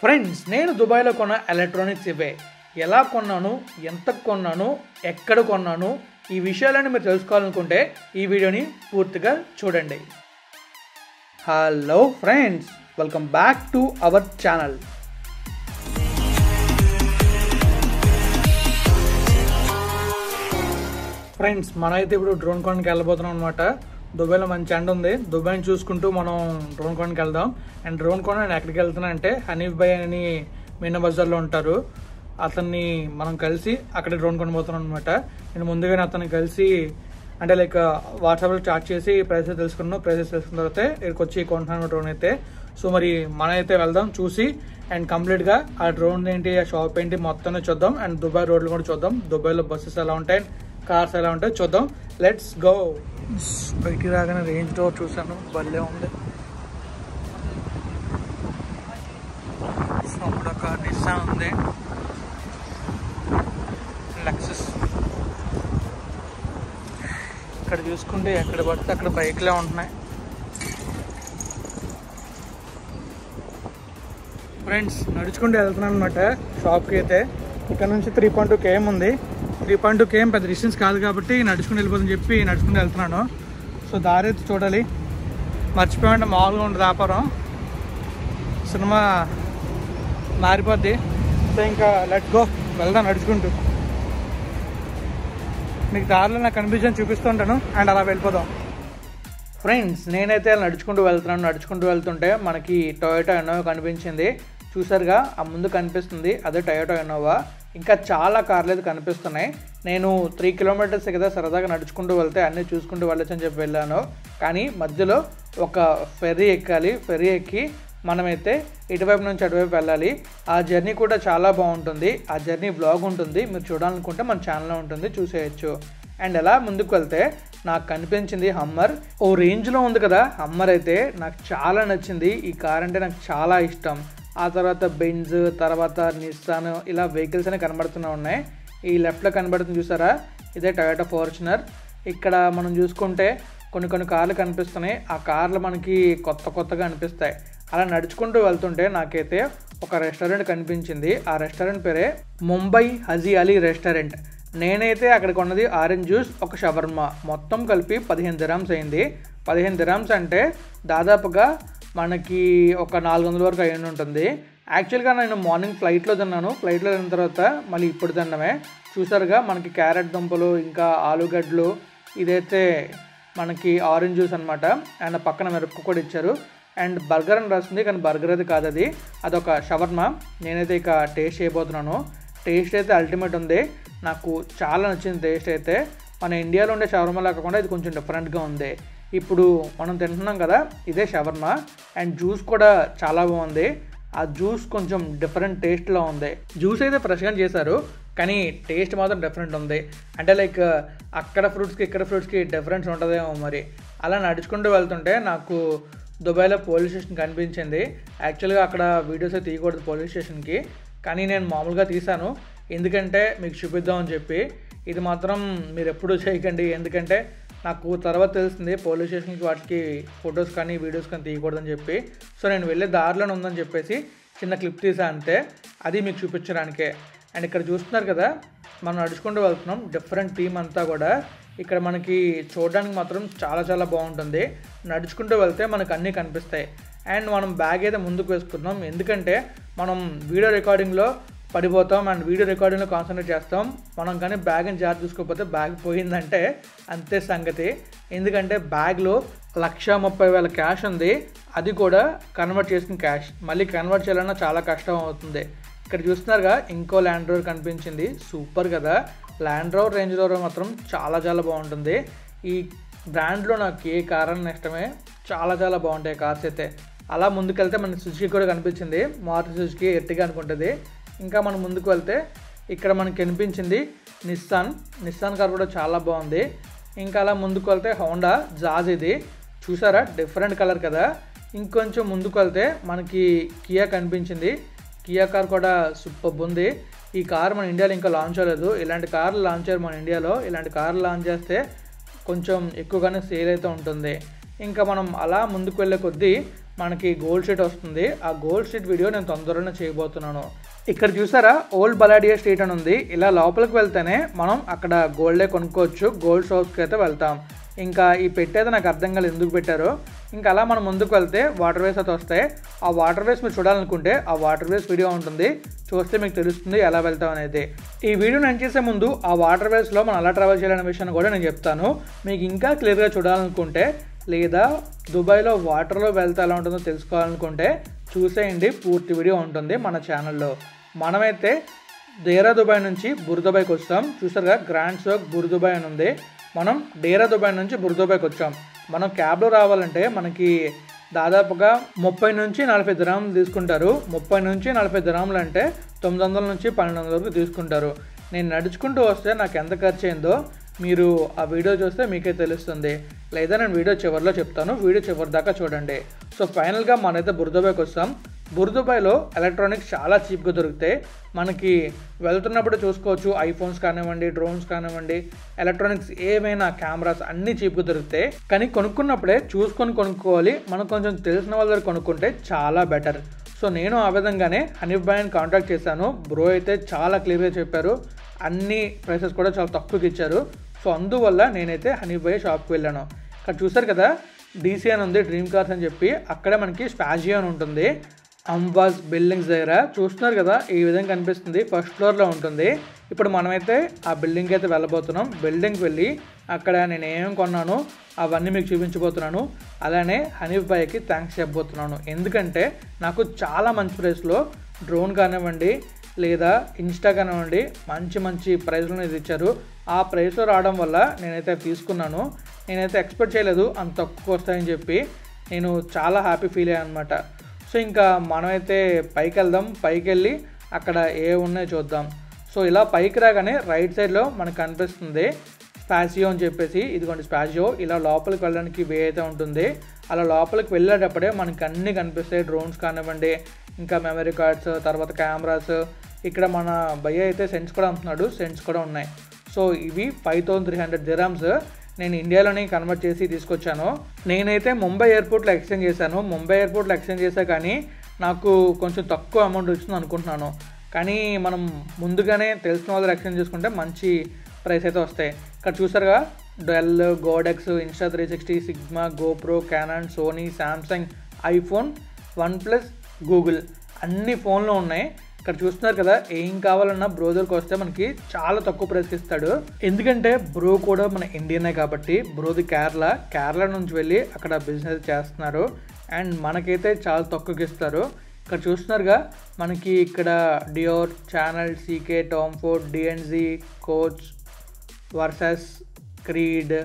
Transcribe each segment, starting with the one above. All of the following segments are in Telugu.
ఫ్రెండ్స్, నేను దుబాయ్లో కొన్న ఎలక్ట్రానిక్స్ ఇవే. ఎలా కొన్నాను, ఎంత కొన్నాను, ఎక్కడ కొన్నాను, ఈ విషయాలను మీరు తెలుసుకోవాలనుకుంటే ఈ వీడియోని పూర్తిగా చూడండి. Hello friends, welcome back to our channel. Friends, మనమైతే ఇప్పుడు డ్రోన్ కాన్కి వెళ్ళబోతున్నాం అనమాట. దుబాయ్లో మంచి ఎండ ఉంది. దుబాయ్ని చూసుకుంటూ మనం డ్రోన్ కాన్కి వెళ్దాం. అండ్ డ్రోన్ కాన్ నేను ఎక్కడికి వెళ్తున్నా అంటే హనీఫ్ భాయ్ అని మీనా బజార్లో ఉంటారు. అతన్ని మనం కలిసి అక్కడ డ్రోన్ కాన్ పోతున్నాం అనమాట. నేను ముందుగానే అతన్ని కలిసి అంటే లైక్ వాట్సాప్లో చాట్ చేసి ప్రైసెస్ తెలుసుకున్న తర్వాత ఇక్కడికి వచ్చి కొంటున్నాను డ్రోన్ అయితే. సో మరి మనం అయితే వెళ్దాం, చూసి అండ్ కంప్లీట్గా ఆ డ్రోన్ ఏంటి, ఆ షాప్ ఏంటి మొత్తాన్ని చూద్దాం. అండ్ దుబాయ్ రోడ్లు కూడా చూద్దాం. దుబాయ్లో బస్సెస్ ఎలా ఉంటాయి, కార్స్ ఎలా ఉంటాయి చూద్దాం. Let's go. బయటికి రాగానే రేంజ్ రోవర్ చూసాను, భలే ఉంది. అప్పుడు ఒక నిస్సాన్ ఉంది, లెక్సస్. ఇక్కడ చూసుకుంటే ఎక్కడ పడితే అక్కడ బైక్లే ఉంటున్నాయి. ఫ్రెండ్స్, నడుచుకుంటూ వెళ్తున్నాను అనమాట షాప్కి అయితే. ఇక్కడ నుంచి 3.2 km ఉంది. 3.2 km పెద్ద డిస్టెన్స్ కాదు కాబట్టి నడుచుకుని వెళ్ళిపోతుందని చెప్పి నడుచుకుంటూ వెళ్తున్నాను. సో దారి అయితే చూడాలి. మర్చిపోయామంటే మామూలుగా ఉండదు వ్యాపారం, సినిమా మారిపోద్ది. సో ఇంకా లెట్స్ గో, వెళ్దాం నడుచుకుంటూ. మీకు దారిలో నాకు కనిపించని చూపిస్తుంటాను అండ్ అలా వెళ్ళిపోదాం. ఫ్రెండ్స్, నేనైతే నడుచుకుంటూ వెళ్తున్నాను. నడుచుకుంటూ వెళ్తుంటే మనకి టొయోటా ఇన్నోవా కనిపించింది. చూసారుగా, ఆ ముందు కనిపిస్తుంది అదే టొయోటా ఇన్నోవా. ఇంకా చాలా కార్లు అయితే కనిపిస్తున్నాయి. నేను 3 kilometers కదా సరదాగా నడుచుకుంటూ వెళ్తే అన్నీ చూసుకుంటూ వెళ్ళొచ్చని చెప్పి వెళ్ళాను. కానీ మధ్యలో ఒక ఫెర్రీ ఎక్కాలి. ఫెర్రీ ఎక్కి మనమైతే ఇటువైపు నుంచి అటువైపు వెళ్ళాలి. ఆ జర్నీ కూడా చాలా బాగుంటుంది. ఆ జర్నీ బ్లాగ్ ఉంటుంది, మీరు చూడాలనుకుంటే మన ఛానల్లో ఉంటుంది, చూసేయచ్చు. అండ్ ఎలా ముందుకు వెళ్తే నాకు కనిపించింది హమ్మర్. ఓ రేంజ్లో ఉంది కదా హమ్మర్. అయితే నాకు చాలా నచ్చింది. ఈ కార్ అంటే నాకు చాలా ఇష్టం. ఆ తర్వాత బెంజ్, తర్వాత నిస్సాన్, ఇలా వెహికల్స్ అనేవి కనబడుతూనే ఉన్నాయి. ఈ లెఫ్ట్లో కనబడుతుంది చూసారా, ఇదే టొయోటా ఫార్చునర్. ఇక్కడ మనం చూసుకుంటే కొన్ని కార్లు కనిపిస్తున్నాయి. ఆ కార్లు మనకి కొత్తగా అనిపిస్తాయి. అలా నడుచుకుంటూ వెళ్తుంటే నాకైతే ఒక రెస్టారెంట్ కనిపించింది. ఆ రెస్టారెంట్ పేరే ముంబై హజీ అలీ రెస్టారెంట్. నేనైతే అక్కడ కొన్నది ఆరెంజ్ జ్యూస్, ఒక షవర్మా, మొత్తం కలిపి 15 dirhams అయింది. 15 dirhams అంటే దాదాపుగా మనకి ఒక 400 వరకు అయ్యి ఉంటుంది. యాక్చువల్గా నేను మార్నింగ్ ఫ్లైట్లో తిన్నాను. ఫ్లైట్లో తిన్న తర్వాత మళ్ళీ ఇప్పుడు తిన్నమే. చూసారుగా, మనకి క్యారెట్ దుంపలు, ఇంకా ఆలుగడ్డలు, ఇదైతే మనకి ఆరెంజ్ జ్యూస్ అనమాట. అండ్ పక్కన మిరపకు కూడా ఇచ్చారు. అండ్ బర్గర్ అని రాస్తుంది, కానీ బర్గర్ అది కాదు, అదొక షవర్మా. నేనైతే ఇక టేస్ట్ చేయబోతున్నాను. టేస్ట్ అయితే అల్టిమేట్ ఉంది. నాకు చాలా నచ్చింది టేస్ట్ అయితే. మన ఇండియాలో ఉండే షవర్మా కాకుండా ఇది కొంచెం డిఫరెంట్గా ఉంది. ఇప్పుడు మనం తింటున్నాం కదా, ఇదే షవర్మా. అండ్ జ్యూస్ కూడా చాలా బాగుంది. ఆ జ్యూస్ కొంచెం డిఫరెంట్ టేస్ట్లో ఉంది. జ్యూస్ అయితే ఫ్రెష్గా చేశారు, కానీ టేస్ట్ మాత్రం డిఫరెంట్ ఉంది. అంటే లైక్ అక్కడ ఫ్రూట్స్కి ఇక్కడ ఫ్రూట్స్కి డిఫరెన్స్ ఉంటుందేమో మరి. అలా నడుచుకుంటూ వెళ్తుంటే నాకు దుబాయ్లో పోలీస్ స్టేషన్ కనిపించింది. యాక్చువల్గా అక్కడ వీడియోస్ అయితే తీయకూడదు పోలీస్ స్టేషన్కి, కానీ నేను మామూలుగా తీశాను. ఎందుకంటే మీకు చూపిద్దామని చెప్పి. ఇది మాత్రం మీరు ఎప్పుడూ చేయకండి, ఎందుకంటే నాకు తర్వాత తెలిసింది పోలీస్ స్టేషన్కి వాటికి ఫొటోస్ కానీ వీడియోస్ కానీ తీయకూడదని చెప్పి. సో నేను వెళ్ళే దారిలోనే ఉందని చెప్పేసి చిన్న క్లిప్ తీసా అంతే, అది మీకు చూపించడానికే. అండ్ ఇక్కడ చూస్తున్నారు కదా, మనం నడుచుకుంటూ వెళ్తున్నాం. డిఫరెంట్ టీమ్ అంతా కూడా ఇక్కడ మనకి చూడడానికి మాత్రం చాలా బాగుంటుంది. నడుచుకుంటూ వెళ్తే మనకు అన్నీ కనిపిస్తాయి. అండ్ మనం బ్యాగ్ అయితే ముందుకు వేసుకుందాం, ఎందుకంటే మనం వీడియో రికార్డింగ్లో పడిపోతాం అండ్ వీడియో రికార్డింగ్లో కాన్సన్ట్రేట్ చేస్తాం. మనం కానీ బ్యాగ్ని జాగ్రత్త చూసుకోకపోతే బ్యాగ్ పోయిందంటే అంతే సంగతి. ఎందుకంటే బ్యాగ్లో 1,30,000 క్యాష్ ఉంది. అది కూడా కన్వర్ట్ చేసిన క్యాష్. మళ్ళీ కన్వర్ట్ చేయాలన్నా చాలా కష్టం అవుతుంది. ఇక్కడ చూస్తున్నారుగా, ఇంకో ల్యాండ్ రోవర్ కనిపించింది. సూపర్ కదా. ల్యాండ్ రోవర్, రేంజ్ రోవర్ మాత్రం చాలా బాగుంటుంది. ఈ బ్రాండ్లో నాకు ఏ కార్ అన్న ఇష్టమే. చాలా బాగుంటాయి కార్స్ అయితే. అలా ముందుకెళ్తే మనకి సుజుకి కూడా కనిపించింది. మారుతి సుజుకి ఎర్టిగా అనుకుంటుంది. ఇంకా మనం ముందుకు వెళ్తే ఇక్కడ మనకి కనిపించింది నిస్సాన్ కార్ కూడా చాలా బాగుంది. ఇంకా అలా ముందుకు వెళ్తే హోండా జాజ్, ఇది చూసారా డిఫరెంట్ కలర్ కదా. ఇంకొంచెం ముందుకు వెళ్తే మనకి కియా కనిపించింది. కియా కార్ కూడా సూపర్ ఉంది. ఈ కార్ మన ఇండియాలో ఇంకా లాంచ్ అవ్వలేదు. ఇలాంటి కార్లు లాంచ్ అయ్యారు మన ఇండియాలో. ఇలాంటి కార్లు లాంచ్ చేస్తే కొంచెం ఎక్కువగానే సేల్ అయితే ఉంటుంది. ఇంకా మనం అలా ముందుకు వెళ్ళే కొద్దీ మనకి గోల్డ్ స్ట్రీట్ వస్తుంది. ఆ గోల్డ్ స్ట్రీట్ వీడియో నేను తొందరలోనే చేయబోతున్నాను. ఇక్కడ చూసారా ఓల్డ్ బలాడియా స్ట్రీట్ అని ఉంది. ఇలా లోపలికి వెళ్తేనే మనం అక్కడ గోల్డే కొనుక్కోవచ్చు. గోల్డ్ షాప్స్కి అయితే వెళ్తాం. ఇంకా ఈ పెట్టేది నాకు అర్థం కాలేదు ఎందుకు పెట్టారో. ఇంకా అలా మనం ముందుకు వెళ్తే వాటర్ వేస్ అయితే వస్తాయి. ఆ వాటర్ వేస్ మీరు చూడాలనుకుంటే ఆ వాటర్ వేస్ వీడియో ఉంటుంది, చూస్తే మీకు తెలుస్తుంది ఎలా వెళ్తాం అనేది. ఈ వీడియో నేను చేసే ముందు ఆ వాటర్ వేస్లో మనం ఎలా ట్రావెల్ చేయాలనే విషయాన్ని కూడా నేను చెప్తాను. మీకు ఇంకా క్లియర్గా చూడాలనుకుంటే లేదా దుబాయ్లో వాటర్లో వెళ్తే ఎలా ఉంటుందో తెలుసుకోవాలనుకుంటే చూసేయండి, పూర్తి వీడియో ఉంటుంది మన ఛానల్లో. మనమైతే డేరా దుబాయ్ నుంచి బుర్దుబాయ్కి వచ్చాం. చూసారుగా గ్రాండ్ సోక్ బుర్దుబాయ్ అని ఉంది. మనం డేరా దుబాయ్ నుంచి బుర్దుబాయ్కి వచ్చాం. మనం క్యాబ్లో రావాలంటే మనకి దాదాపుగా 30 నుంచి 40 దిరాములు తీసుకుంటారు. 30 నుంచి 40 దిరాములు అంటే 900 నుంచి 1200 వరకు తీసుకుంటారు. నేను నడుచుకుంటూ వస్తే నాకు ఎంత ఖర్చు అయిందో మీరు ఆ వీడియో చూస్తే మీకే తెలుస్తుంది, లేదా నేను వీడియో చివరిలో చెప్తాను. వీడియో చివరి దాకా చూడండి. సో ఫైనల్గా మనమైతే బుర్దుబాయ్కి వస్తాం. బుర్దుబాయ్లో ఎలక్ట్రానిక్స్ చాలా చీప్గా దొరుకుతాయి. మనకి వెళ్తున్నప్పుడు చూసుకోవచ్చు, ఐఫోన్స్ కానివ్వండి, డ్రోన్స్ కానివ్వండి, ఎలక్ట్రానిక్స్ ఏమైనా కెమెరాస్ అన్నీ చీప్గా దొరుకుతాయి. కానీ కొనుక్కున్నప్పుడే చూసుకొని కొనుక్కోవాలి. మనం కొంచెం తెలిసిన వాళ్ళ దగ్గర కొనుక్కుంటే చాలా బెటర్. సో నేను ఆ విధంగానే హనీఫ్ భాయ్ని కాంటాక్ట్ చేశాను. బ్రో అయితే చాలా క్లియర్గా చెప్పారు, అన్ని ప్రైసెస్ కూడా చాలా తక్కువకి ఇచ్చారు. సో అందువల్ల నేనైతే హనీఫ్ భాయ్ షాప్కి వెళ్ళాను. ఇక్కడ చూసారు కదా డీసీ అని ఉంది, డ్రీమ్ కార్స్ అని చెప్పి. అక్కడే మనకి స్పాజియో అని ఉంటుంది. అంబాజ్ బిల్డింగ్స్ దగ్గర చూస్తున్నారు కదా, ఈ విధంగా కనిపిస్తుంది. ఫస్ట్ ఫ్లోర్లో ఉంటుంది. ఇప్పుడు మనమైతే ఆ బిల్డింగ్కి అయితే వెళ్ళబోతున్నాం. బిల్డింగ్కి వెళ్ళి అక్కడ నేను ఏమేమి కొన్నాను అవన్నీ మీకు చూపించబోతున్నాను. అలానే హనీఫ్ భాయ్కి థ్యాంక్స్ చెప్పబోతున్నాను. ఎందుకంటే నాకు చాలా మంచి ప్రైస్లో డ్రోన్ కానివ్వండి లేదా ఇన్స్టా కానివ్వండి మంచి మంచి ప్రైస్లో ఇది ఇచ్చారు. ఆ ప్రైస్లో రావడం వల్ల నేనైతే తీసుకున్నాను. నేనైతే ఎక్స్పెక్ట్ చేయలేదు అంత తక్కువ వస్తాయని చెప్పి. నేను చాలా హ్యాపీ ఫీల్ అయ్యాను అనమాట. సో ఇంకా మనమైతే పైకి వెళ్దాం. పైకి వెళ్ళి అక్కడ ఏ ఉన్నాయో చూద్దాం. సో ఇలా పైకి రాగానే రైట్ సైడ్లో మనకు కనిపిస్తుంది స్పాజియో అని చెప్పేసి. ఇదిగోండి స్పాజియో. ఇలా లోపలికి వెళ్ళడానికి వే అయితే ఉంటుంది. అలా లోపలికి వెళ్ళేటప్పుడే మనకి అన్నీ కనిపిస్తాయి. డ్రోన్స్ కానివ్వండి, ఇంకా మెమరీ కార్డ్స్, తర్వాత కెమెరాస్. ఇక్కడ మన భయ్య అయితే సెన్స్ కూడా అమ్ముతున్నాడు. సెన్స్ కూడా ఉన్నాయి. సో ఇవి 5300 దిరామ్స్. నేను ఇండియాలోనే కన్వర్ట్ చేసి తీసుకొచ్చాను. నేనైతే ముంబై ఎయిర్పోర్ట్లో ఎక్స్చేంజ్ చేశాను. ముంబై ఎయిర్పోర్ట్లో ఎక్స్చేంజ్ చేశా కానీ నాకు కొంచెం తక్కువ అమౌంట్ వచ్చింది అనుకుంటున్నాను. కానీ మనం ముందుగానే తెలిసిన వాళ్ళు ఎక్స్చేంజ్ చేసుకుంటే మంచి ప్రైస్ అయితే వస్తాయి. ఇక్కడ చూసారుగా Dell, Godox, Insta 360, Sigma, GoPro, Canon, Sony, Samsung, iPhone, OnePlus, Google అన్ని ఫోన్లు ఉన్నాయి. ఇక్కడ చూస్తున్నారు కదా, ఏం కావాలన్నా బ్రో దగ్గరికి వస్తే మనకి చాలా తక్కువ ప్రైస్కి ఇస్తాడు. ఎందుకంటే బ్రో కూడా మన ఇండియనే కాబట్టి. బ్రోది కేరళ నుంచి వెళ్ళి అక్కడ బిజినెస్ చేస్తున్నారు. అండ్ మనకైతే చాలా తక్కువకి ఇస్తారు. ఇక్కడ చూస్తున్నారుగా మనకి ఇక్కడ Dior, Chanel, CK, Tom Ford, DnG, Coach, Versace, Creed,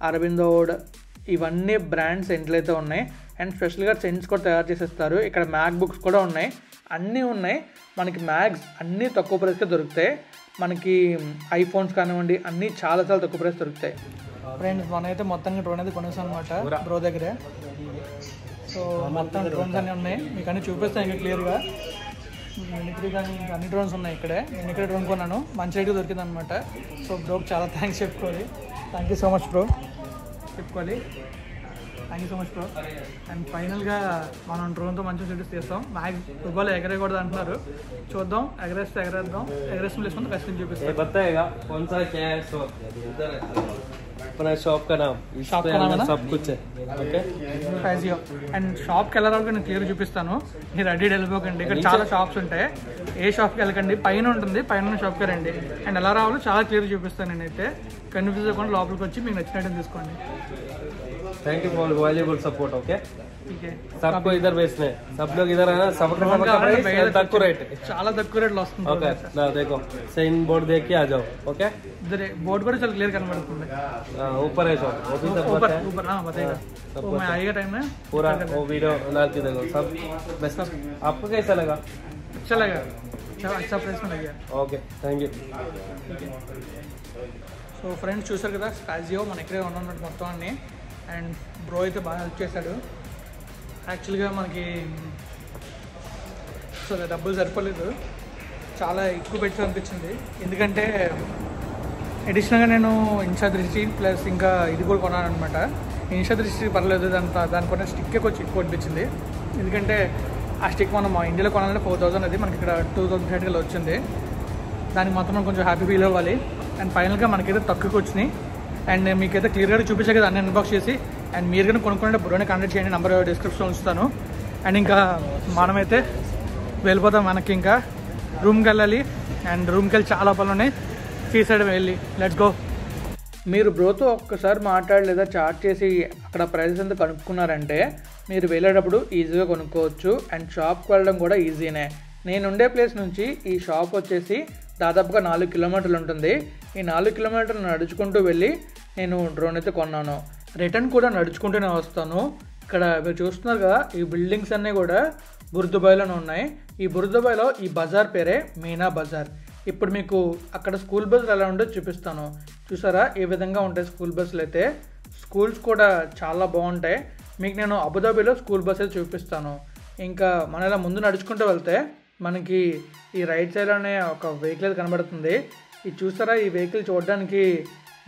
అరబిందోడ్ ఇవన్నీ బ్రాండ్స్ ఎంట్లో అయితే ఉన్నాయి. అండ్ స్పెషల్గా సెన్స్ కూడా తయారు చేసేస్తారు. ఇక్కడ మ్యాక్ బుక్స్ కూడా ఉన్నాయి, అన్నీ ఉన్నాయి. మనకి మ్యాగ్స్ అన్నీ తక్కువ ప్రైస్కే దొరుకుతాయి. మనకి ఐఫోన్స్ కానివ్వండి అన్నీ చాలా చాలా తక్కువ ప్రైస్ దొరుకుతాయి. ఫ్రెండ్స్ మనమైతే మొత్తంగా డ్రోన్ అయితే కొనేసాం అనమాట బ్రో దగ్గరే. సో మొత్తం డ్రోన్స్ అన్నీ ఉన్నాయి, మీకు అన్నీ చూపిస్తాను ఇంకా క్లియర్గా. మినిట్రీ కానీ ఇంకా అన్ని డ్రోన్స్ ఉన్నాయి ఇక్కడే. నేను ఇక్కడ డ్రోన్ కొన్నాను, మంచి రేటుగా దొరికింది అనమాట. సో బ్రోకి చాలా థ్యాంక్స్ చెప్పుకోవాలి. Thank you so much bro చెప్పుకోవాలి. Thank you so much bro. And ఫైనల్గా మనం డ్రోన్తో మంచిగా వీడియోస్ తీస్తాం. మ్యాక్స్ దుబాయ్లో ఎగరేయకూడదు అంటున్నారు, చూద్దాం. ఎగరేద్దాం. ఎగరేసిన లేసుకుంటే కష్టం చూపిస్తాం. अपना शॉप का नाम सब कुछ है. ओके స్పాజియో. అండ్ షాప్కి వెళ్ళాలి నేను క్లియర్ చూపిస్తాను. మీరు రెడీ వెళ్ళిపోకండి, ఇక్కడ చాలా షాప్స్ ఉంటాయి. ఏ షాప్కి వెళ్ళకండి, పైన ఉంటుంది, పైన షాప్కి రండి. అండ్ ఎలా రావాలో చాలా క్లియర్ చూపిస్తాను నేనైతే. కన్ఫ్యూజ్ అవ్వకుండా లోపలికి వచ్చి మీకు నచ్చినట్టు తీసుకోండి. Thank you for valuable support. Okay ठीक है, सबको इधर बेचने, सब लोग इधर आना. सबको तक्कु रेट, చాలా తక్కువ రేట్లో వస్తుంది. ओके ना देखो साइन बोर्ड देख के आ जाओ. ओके इधर बोर्ड पर चल क्लियर कन्वर्ट ऊपर है शॉप, वो भी सब ऊपर ऊपर हाँ बताएगा. वो मैं आएगा टाइम में पूरा वो वीडियो डाल के देखो सब बेस्ट. आपको कैसा लगा? अच्छा लगा, अच्छा प्राइस में लगा. Okay thank you. So friends చూసారు కదా స్పాజియో మన ఇక్కడే ఉన్నట్టు మొత్తం అన్ని. అండ్ బ్రో అయితే బాగా హెల్ప్ చేశాడు. యాక్చువల్గా మనకి సో డబ్బులు సరిపోలేదు, చాలా ఎక్కువ పెట్టి అనిపించింది. ఎందుకంటే అడిషనల్గా నేను ఇన్స్టా 360 ప్లస్ ఇంకా ఇది కూడా కొన్నాను అనమాట. ఇన్స్టా 360 పర్లేదు, దానిపైన స్టిక్కే కొంచెం ఎక్కువ అనిపించింది. ఎందుకంటే ఆ స్టిక్ మనం ఇండియాలో కొనాలంటే 4000 అది, మనకి ఇక్కడ 2000 వచ్చింది. దానికి మాత్రం మనం కొంచెం హ్యాపీ ఫీల్ అవ్వాలి. అండ్ ఫైనల్గా మనకైతే తక్కువకి వచ్చినాయి. అండ్ మీకైతే క్లియర్గా చూపించే కదా అన్ని అన్బాక్స్ చేసి. అండ్ మీరు కానీ కొనుక్కుంటే బ్రోని కాంటాక్ట్ చేయండి, నెంబర్ డిస్క్రిప్షన్లో ఉంచుతాను. అండ్ ఇంకా మనమైతే వెళ్ళిపోతాం. మనకి ఇంకా రూమ్కి వెళ్ళాలి. అండ్ రూమ్కి వెళ్ళి చాలా పనులు ఉన్నాయి, చేసాడు వెళ్ళి. Let's go. మీరు బ్రోతో ఒక్కసారి మాట్లాడి లేదా చాట్ చేసి అక్కడ ప్రైజెస్ అంతా కనుక్కున్నారంటే మీరు వెళ్ళేటప్పుడు ఈజీగా కొనుక్కోవచ్చు. అండ్ షాప్కి వెళ్ళడం కూడా ఈజీనే. నేను ఉండే ప్లేస్ నుంచి ఈ షాప్ వచ్చేసి దాదాపుగా 4 కిలోమీటర్లు ఉంటుంది. ఈ 4 కిలోమీటర్లు నడుచుకుంటూ వెళ్ళి నేను డ్రోన్ అయితే కొన్నాను. రిటర్న్ కూడా నడుచుకుంటూనే వస్తాను. ఇక్కడ మీరు చూస్తున్నారు కదా, ఈ బిల్డింగ్స్ అన్నీ కూడా బుర్దుబాయ్లోనే ఉన్నాయి. ఈ బుర్దుబాయ్లో ఈ బజార్ పేరే మీనా బజార్. ఇప్పుడు మీకు అక్కడ స్కూల్ బస్సులు ఎలా ఉండో చూపిస్తాను. చూసారా ఏ విధంగా ఉంటాయి స్కూల్ బస్సులు అయితే. స్కూల్స్ కూడా చాలా బాగుంటాయి. మీకు నేను అబుదాబిలో స్కూల్ బస్ అయితే చూపిస్తాను. ఇంకా మనం ఇలా ముందు నడుచుకుంటూ వెళ్తే మనకి ఈ రైట్ సైడ్లోనే ఒక వెహికల్ అయితే కనబడుతుంది. ఇది చూసారా, ఈ వెహికల్ చూడడానికి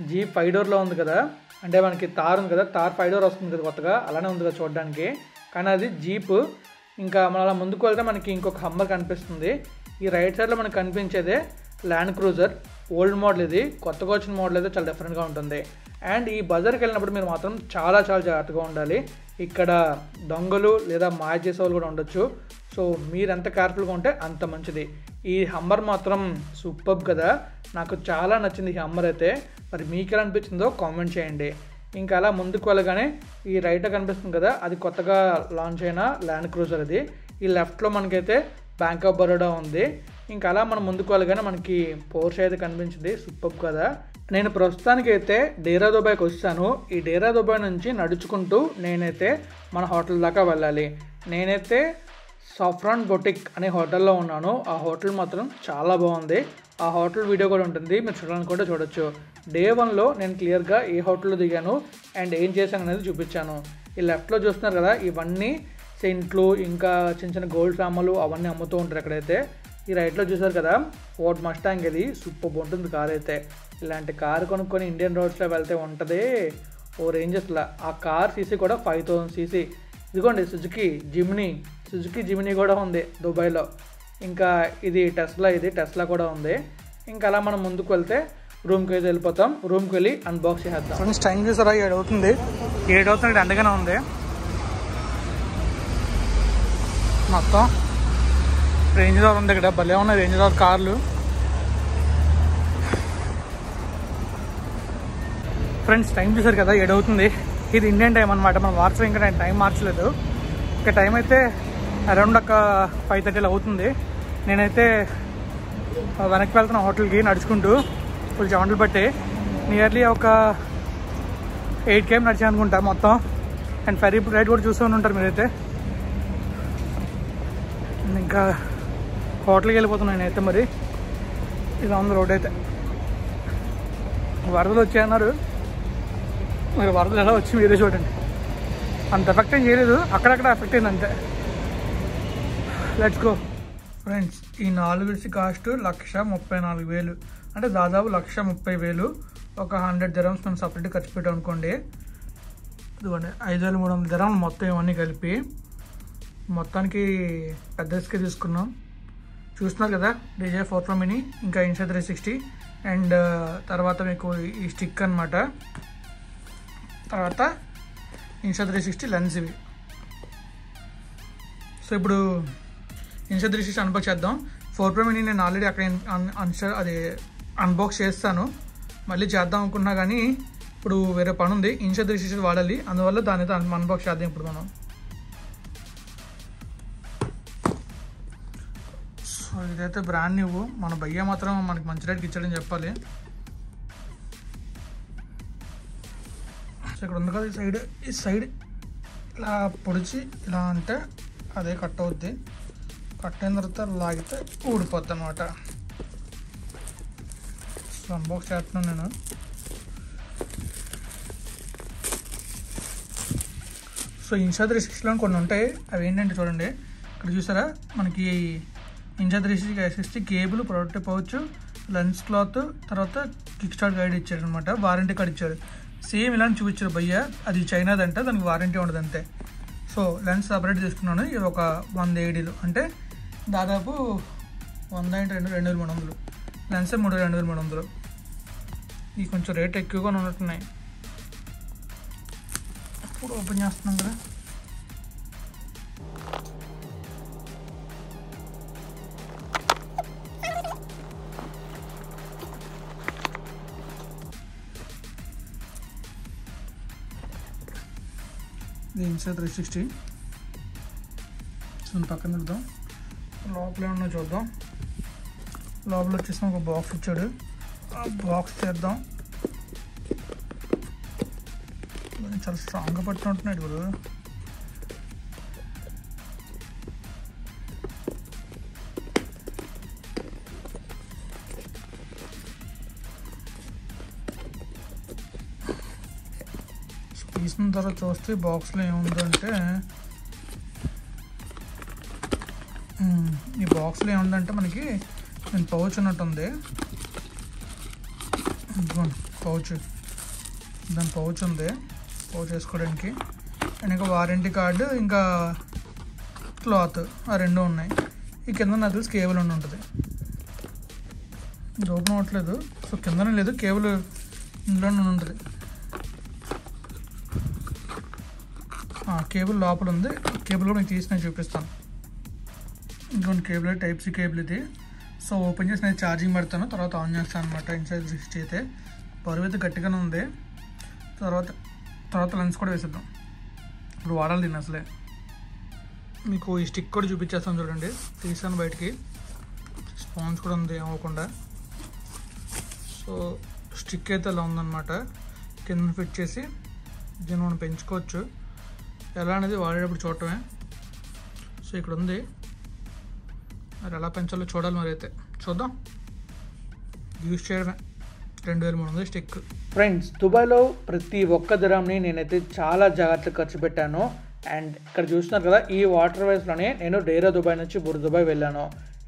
జీప్ 5 డోర్లో ఉంది కదా, అంటే మనకి తార్ ఉంది కదా, తార్ 5 డోర్ వస్తుంది కదా కొత్తగా, అలానే ఉంది కదా చూడడానికి. కానీ అది జీప్. ఇంకా మనం అలా ముందుకు వెళ్తే మనకి ఇంకొక హమ్మర్ కనిపిస్తుంది. ఈ రైట్ సైడ్లో మనకు కనిపించేదే ల్యాండ్ క్రూజర్ ఓల్డ్ మోడల్. ఇది కొత్తగా వచ్చిన మోడల్ అయితే చాలా డిఫరెంట్గా ఉంటుంది. అండ్ ఈ బజార్కి వెళ్ళినప్పుడు మీరు మాత్రం చాలా జాగ్రత్తగా ఉండాలి. ఇక్కడ దొంగలు లేదా మాయ చేసే వాళ్ళు కూడా ఉండొచ్చు. సో మీరు ఎంత కేర్ఫుల్గా ఉంటే అంత మంచిది. ఈ హమ్మర్ మాత్రం సూపర్ కదా, నాకు చాలా నచ్చింది ఈ హమ్మర్ అయితే. మరి మీకు ఎలా అనిపించిందో కామెంట్ చేయండి. ఇంకా అలా ముందుకు వెళ్ళగానే ఈ రైట్ కనిపిస్తుంది కదా, అది కొత్తగా లాంచ్ అయిన ల్యాండ్ క్రూజర్ అది. ఈ లెఫ్ట్లో మనకైతే బ్యాంక్ ఆఫ్ బరోడా ఉంది. ఇంకా అలా మనం ముందుకు వెళ్ళగానే మనకి పోర్షే అయితే కనిపించింది. సూపర్ కదా. నేను ప్రస్తుతానికి అయితే డేరా దుబాయ్కి వచ్చాను. ఈ డేరా దుబాయ్ నుంచి నడుచుకుంటూ నేనైతే మన హోటల్ దాకా వెళ్ళాలి. నేనైతే సాఫ్రాన్ బొటిక్ అనే హోటల్లో ఉన్నాను. ఆ హోటల్ మాత్రం చాలా బాగుంది. ఆ హోటల్ వీడియో కూడా ఉంటుంది, మీరు చూడాలని కూడా చూడొచ్చు. డే 1లో నేను క్లియర్గా ఏ హోటల్లో దిగాను అండ్ ఏం చేశాను అనేది చూపించాను. ఈ లెఫ్ట్లో చూస్తున్నారు కదా, ఇవన్నీ సెంట్లు ఇంకా చిన్న గోల్డ్ సామాన్లు అవన్నీ అమ్ముతూ ఉంటారు ఎక్కడైతే. ఈ రైట్లో చూసారు కదా, ఫోర్డ్ మస్టాంగ్. ఇది సూపర్ ఉంటుంది కార్ అయితే. ఇలాంటి కారు కొనుక్కొని ఇండియన్ రోడ్స్లో వెళ్తే ఉంటుంది ఓ రేంజెస్లో. ఆ కార్ సీసీ కూడా 5000 సీసీ. ఇదిగోండి సుజుకి జిమినీ కూడా ఉంది దుబాయ్లో. ఇంకా ఇది టెస్లా కూడా ఉంది. ఇంకా అలా మనం ముందుకు వెళ్తే రూమ్కి అయితే వెళ్ళిపోతాం. రూమ్కి వెళ్ళి అన్బాక్స్ చేద్దాం. ఫ్రెండ్స్ టైం చూసారా, 7 అవుతుంది. 7 అవుతుంది, ఎండగానే ఉంది మొత్తం. రేంజ్ రోవర్ ఉంది ఇక్కడ, భలే ఉన్నాయి రేంజ్ రోవర్ కార్లు. ఫ్రెండ్స్ టైం చూసారు కదా, 7 అవుతుంది. ఇది ఇండియన్ టైం అనమాట. మనం వాట్సాప్ ఇంకా టైం మార్చలేదు. ఇక టైం అయితే అరౌండ్ ఒక 5:30 అవుతుంది. నేనైతే వెనక్కి వెళ్తున్నా హోటల్కి నడుచుకుంటూ. ఫుల్ చెమటలు పట్టి నియర్లీ ఒక 8 km నడిచాను అనుకుంటా మొత్తం. అండ్ ఫెరీ రైడ్ కూడా చూస్తూనే ఉంటారు మీరైతే. ఇంకా హోటల్కి వెళ్ళిపోతున్నాను నేనైతే. మరి ఇలా ఉంది రోడ్ అయితే. వరదలు వచ్చాయన్నారు, మరి వరదలు ఎలా వచ్చి మీరే చూడండి. అంత ఎఫెక్ట్ ఏం చేయలేదు, అక్కడక్కడ ఎఫెక్ట్ అయింది అంతే. Let's go. ఫ్రెండ్స్ ఈ 4 కాస్ట్ 1,34,000, అంటే దాదాపు 1,30,000. ఒక 100 dirhams మనం సపరేట్గా ఖర్చు పెట్టాం అనుకోండి. ఇదిగోండి 5,300 dirhams మొత్తం ఇవన్నీ కలిపి. మొత్తానికి పెద్ద రిస్క్ తీసుకున్నాం. చూస్తున్నారు కదా, DJI 4 Pro Mini, ఇంకా Insta360 అండ్ తర్వాత మీకు ఈ స్టిక్ అనమాట. తర్వాత Insta360 లెన్స్ ఇవి. సో ఇప్పుడు Insta360 అన్బాక్స్ చేద్దాం. 4 Pro Mini నేను ఆల్రెడీ అక్కడ అది అన్బాక్స్ చేస్తాను, మళ్ళీ చేద్దాం అనుకున్నా కానీ ఇప్పుడు వేరే పని ఉంది. Insta360 వాడాలి, అందువల్ల దాని అయితే అన్బాక్స్ చేద్దాం ఇప్పుడు మనం. సో ఇదైతే బ్రాండ్ న్యూ. మన భయ్య మాత్రం మనకి మంచి రేట్కి ఇచ్చాడని చెప్పాలి. సో ఇక్కడ ఉంది కదా ఈ సైడ్ ఇలా పొడిచి ఇలా అంటే అదే కట్ అవుద్ది. కట్ అయిన తర్వాత లాగితే ఊడిపోద్ది అనమాట. సో అన్బాక్స్ చేస్తున్నాను నేను. సో Insta360లో కొన్ని ఉంటాయి, అవి ఏంటంటే చూడండి. ఇక్కడ చూసారా, మనకి Insta360 cable, product pouch, lens cloth, తర్వాత కిక్ స్టార్ట్ గైడ్ ఇచ్చాడు అనమాట. వారంటీ కార్డ్ ఇచ్చాడు. సేమ్ ఇలా చూపించారు భయ్య. అది చైనాదంట, దానికి వారంటీ ఉండదు అంతే. సో లెన్స్ సపరేట్ తీసుకున్నాను. ఇది ఒక 100 AD అంటే దాదాపు 100 × 2300 లెన్స్ 2300. ఇవి కొంచెం రేట్ ఎక్కువగా ఉన్నట్టున్నాయి. ఇప్పుడు ఓపెన్ చేస్తున్నాం కదా. ఇది ఇన్సైడ్ 360. సో పక్కన పెడదాం. లోపల ఏమన్నా చూద్దాం. లోపల వచ్చేసి ఒక బాక్స్ ఇచ్చాడు. ఆ బాక్స్ చేద్దాం. చాలా స్ట్రాంగ్గా పట్టినట్టున్నాడు గురు. తీసిన తర్వాత చూస్తే బాక్స్లో ఏముందంటే ఈ బాక్స్లో ఏముందంటే మనకి పౌచ్ ఉన్నట్టుంది. పౌచ్ దాని పౌచ్ ఉంది, పౌచ్ వేసుకోవడానికి. అండ్ ఇంకా వారంటీ కార్డు, ఇంకా క్లాత్, ఆ 2 ఉన్నాయి. ఈ కింద నాకు తెలిసి కేబుల్ ఉంటుంది. ఇది ఓపెన్ అవ్వట్లేదు. సో కిందనే లేదు, కేబుల్ ఇందులోనే ఉంటుంది. కేబుల్ లోపల ఉంది. కేబుల్ కూడా మీకు తీసి నేను చూపిస్తాను. ఇంకొన్ని కేబుల్ టైప్-C కేబుల్ ఇది. సో ఓపెన్ చేసి నేను ఛార్జింగ్ పెడతాను, తర్వాత ఆన్ చేస్తాను అనమాట. ఇన్సైడ్ 360 అయితే బరువు అయితే గట్టిగానే ఉంది. తర్వాత లెన్స్ కూడా వేసేద్దాం. ఇప్పుడు వాడాలి దీన్ని అసలే. మీకు ఈ స్టిక్ కూడా చూపించేస్తాను చూడండి. తీసాను బయటికి, స్పాంజ్ కూడా ఉంది ఏమవకుండా. సో స్టిక్ అయితే అలా ఉందన్నమాట. కింద ఫిట్ చేసి దీన్ని మనం పెంచుకోవచ్చు. ఎలా అనేది వాడేటప్పుడు చూడటమే. సో ఇక్కడ ఉంది, మరి ఎలా పెంచాలో చూడాలి. మరి అయితే చూద్దాం. యూజ్ చేయడమే. 2300 స్టిక్. ఫ్రెండ్స్, దుబాయ్లో ప్రతి ఒక్క దిరామ్ని నేనైతే చాలా జాగ్రత్తగా ఖర్చు పెట్టాను. అండ్ ఇక్కడ చూస్తున్నారు కదా, ఈ వాటర్ వేస్లోనే నేను డేరా దుబాయ్ నుంచి బుర్దుబాయ్ వెళ్ళాను.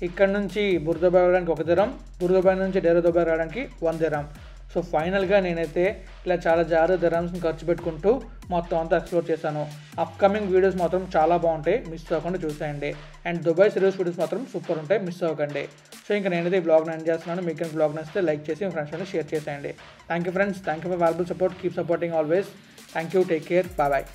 ఇక్కడ నుంచి బుర్దుబాయ్ వెళ్ళడానికి 1 దిరామ్, బుర్దుబాయ్ నుంచి డేరా దుబాయ్ రావడానికి 1 దిరామ్. సో ఫైనల్గా నేనైతే ఇలా చాలా జాగ్రత్త దిరామ్స్ని ఖర్చు పెట్టుకుంటూ మొత్తం అంతా ఎక్స్ప్లోర్ చేశాను. అప్కమింగ్ వీడియోస్ మాత్రం చాలా బాగుంటాయి, మిస్ అవ్వకుండా చూసేయండి. అండ్ దుబాయ్ సిరీస్ వీడియోస్ మాత్రం సూపర్ ఉంటాయి, మిస్ అవ్వకండి. సో ఇంకా నేనైతే ఈ బ్లాగ్ని ఎండ్ చేస్తున్నాను. మీకు బ్లాగ్ నచ్చితే లైక్ చేసి మీ ఫ్రెండ్స్ షేర్ చేసేయండి. Thank you friends, thank you for valuable support. Keep supporting always. Thank you, take care, bye.